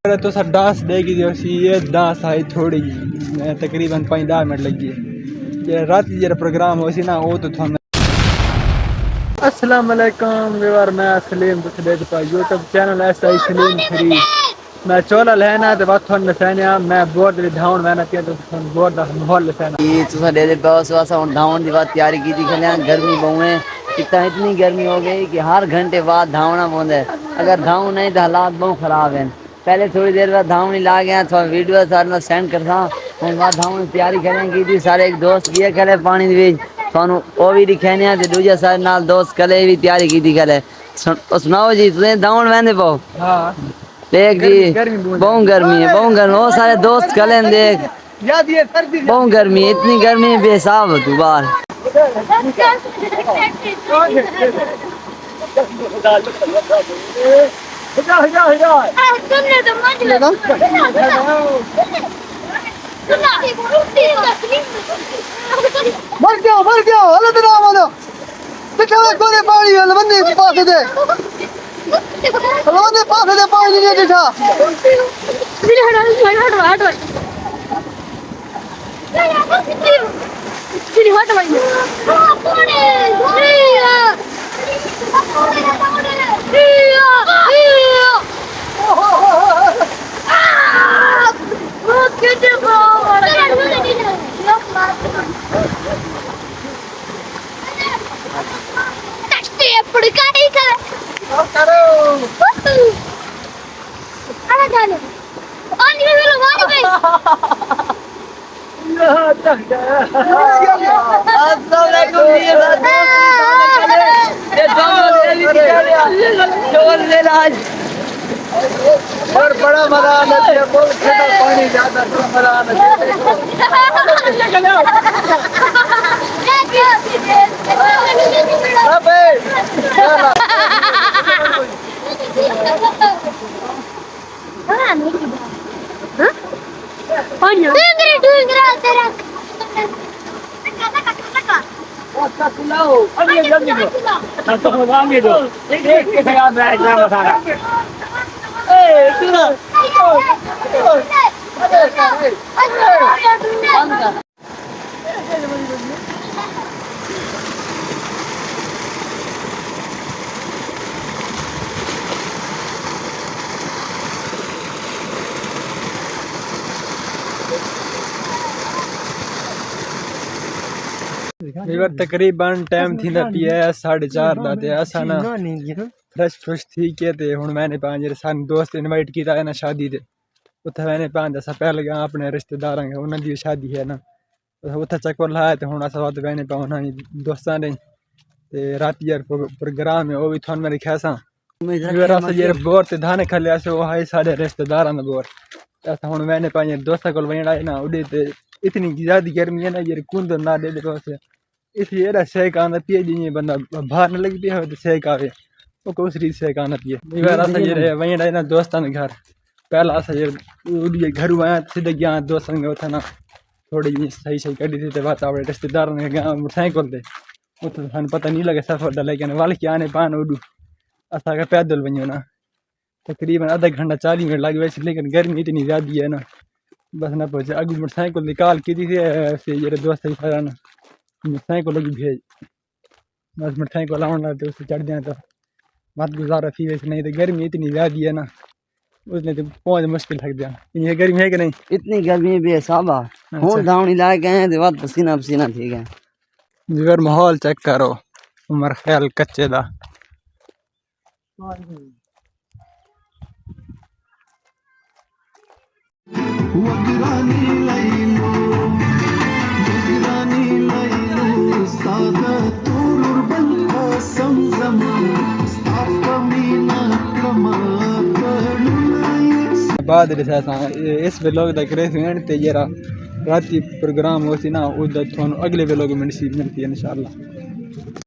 तो sir dance देगी जो सी ये डांस आई थोड़ी तकरीबन 5-10 मिनट लगी ये रात जो प्रोग्राम हो सी ना वो तो थोड़ा। अस्सलाम वालेकुम व्यूअर, मैं सलीम देख पा यूट्यूब चैनल ऐसा ही सलीम फ्री मैं चोला लेना तो बात थोड़ा लसाना मैं बोर्ड धाउन मैंने किया तो बोर्ड दा माहौल लसाना ये तो साडे दे बस वासा और धावन की बात तैयारी की थी खलिया गर्मी बहु है इतनी गर्मी हो गई कि हर घंटे बाद धावना पौंदा है। अगर धाव नहीं तो हालात बहुत खराब हैं। पहले थोड़ी देर बाद धावनी ला गया थोड़ा वीडियो सारे सेंड करता हूँ बाद धावन की तैयारी खलिया की थी सारे एक दोस्त किए खले पानी दे थानू वो भी दिखाने ते दूजे सारे नाल दोस्त कले भी तैयारी की थी खले सुनाओ जी तुझे धावन वहंदे पाओ। हाँ देख जी बहुत गर्मी है बहुत गर्मी वो सारे दोस्त कले देख बहुत गर्मी है इतनी गर्मी बेहिसाब हो तू बाहर मर गया हालत ना वाला देखा कोने पानी है लवंदे पास दे पानी नहीं देखा हट भाई और बड़ा मजा आना चाहिए बोल ठंडा पानी ज्यादा मजा आना तकरीबन टाइम थी ना पिया 4:30 दा ते असा ना फ्रेश थी के ते हुन मैंने पांच सन दोस्त इनवाइट किया है ना शादी ते उथे मैंने पांच दसा पहले गया अपने रिश्तेदारां के उन्हां दी शादी है ना उथे चक्कर लाया ते हुन असा बात मैंने पाना दोस्तां ने ते रात यार प्रोग्राम है वो भी थोन मेरे ख्यासा मेरा असा ये बोर ते धाने खलिया से वो है सारे रिश्तेदारां दा बोर ऐसा हुन मैंने पांच दोस्तां कोल वणा है ना उडे ते इतनी ज्यादा गर्मी है ना ये कुंद ना दे दे पास इसलिए ना सेक आना पिए जी बंदा बाहर न लगी पिया तो सेक आवे वो कोई रीत सेक आना पिए असा ये वही ना दोस्तान घर पहला असा ये उड़िए घर आया सीधे गया दोस्तन के उठा ना थोड़ी सही सही कड़ी थी तो बात अपने रिश्तेदार ने गया मोटरसाइकिल दे उतो सन पता नहीं लगे सफर डले के वाल के आने पान उड़ू असा का पैदल बनो ना तकरीबन आधा घंटा 40 मिनट लगे वैसे लेकिन गर्मी इतनी ज्यादा है ना बस ना पहुंचे अगली मोटरसाइकिल निकाल की थी ये दोस्त ना मोटरसाइकिल लगी भेज बस मोटरसाइकिल आने लगे उससे चढ़ जाए तो मत गुजारा फी वैसे नहीं तो गर्मी इतनी ज्यादा है ना उसने तो पहुंच मुश्किल थक दिया ये गर्मी है कि नहीं इतनी गर्मी बेहिसाब हूं धावनी ला गए तो बात पसीना पसीना ठीक है जिगर माहौल चेक करो उमर ख्याल कच्चे दा बाद इस व्लॉग दा क्रेज ते जरा राती प्रोग्राम हो सी ना उधर थोन अगले व्लॉग में मिलती है इंशाल्लाह।